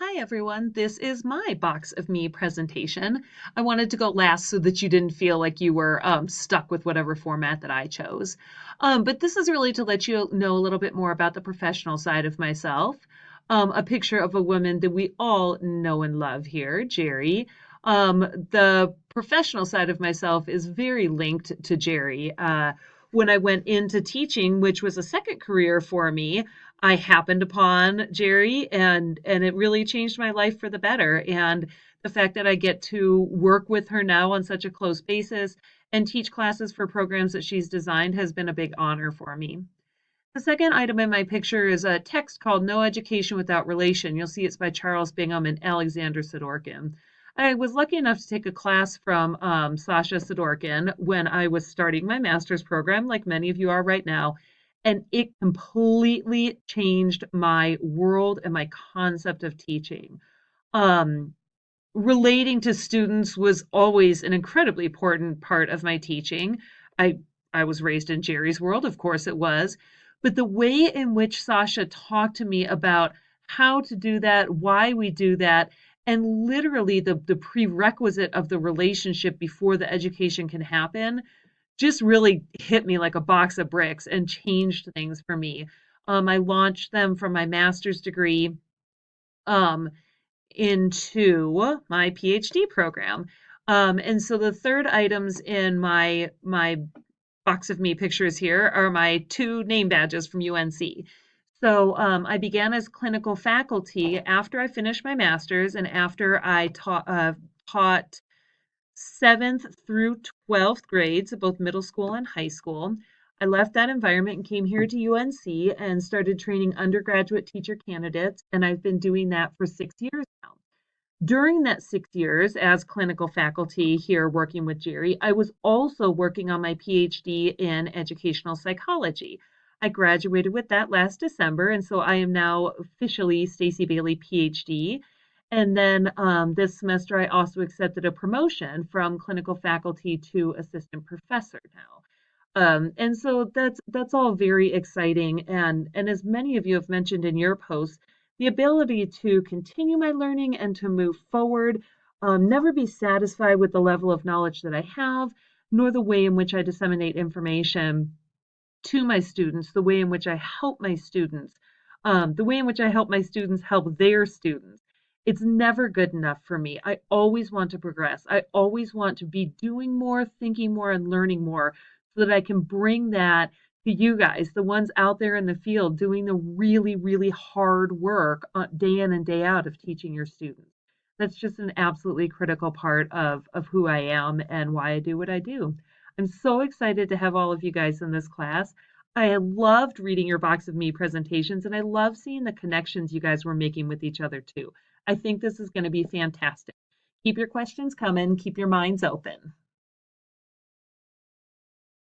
Hi everyone, this is my box of me presentation. I wanted to go last so that you didn't feel like you were stuck with whatever format that I chose. But this is really to let you know a little bit more about the professional side of myself. A picture of a woman that we all know and love here, Jerry. The professional side of myself is very linked to Jerry. When I went into teaching, which was a second career for me, I happened upon Jerry and it really changed my life for the better. And the fact that I get to work with her now on such a close basis and teach classes for programs that she's designed has been a big honor for me. The second item in my picture is a text called No Education Without Relation. You'll see it's by Charles Bingham and Alexander Sidorkin. I was lucky enough to take a class from Sasha Sidorkin when I was starting my master's program, like many of you are right now, and it completely changed my world and my concept of teaching. Um, Relating to students was always an incredibly important part of my teaching. I I was raised in Jerry's world, of course it was, but the way in which Sasha talked to me about how to do that, why we do that, and literally the prerequisite of the relationship before the education can happen just really hit me like a box of bricks and changed things for me. I launched them from my master's degree um, into my PhD program. And so the third items in my box of me pictures here are my two name badges from UNC. So I began as clinical faculty after I finished my master's and after I taught seventh through 12th grades, both middle school and high school. I left that environment and came here to UNC and started training undergraduate teacher candidates, and I've been doing that for 6 years now. During that 6 years as clinical faculty here working with Jerry, I was also working on my PhD in educational psychology. I graduated with that last December, and so I am now officially Stacy Bailey PhD. And then this semester, I also accepted a promotion from clinical faculty to assistant professor now. And so that's all very exciting. And as many of you have mentioned in your posts, the ability to continue my learning and to move forward, never be satisfied with the level of knowledge that I have, nor the way in which I disseminate information to my students, the way in which I help my students, the way in which I help my students help their students. It's never good enough for me. I always want to progress. I always want to be doing more, thinking more, and learning more so that I can bring that to you guys, the ones out there in the field doing the really, really hard work day in and day out of teaching your students. That's just an absolutely critical part of who I am and why I do what I do. I'm so excited to have all of you guys in this class. I loved reading your Box of Me presentations, and I love seeing the connections you guys were making with each other too. I think this is going to be fantastic. Keep your questions coming, keep your minds open.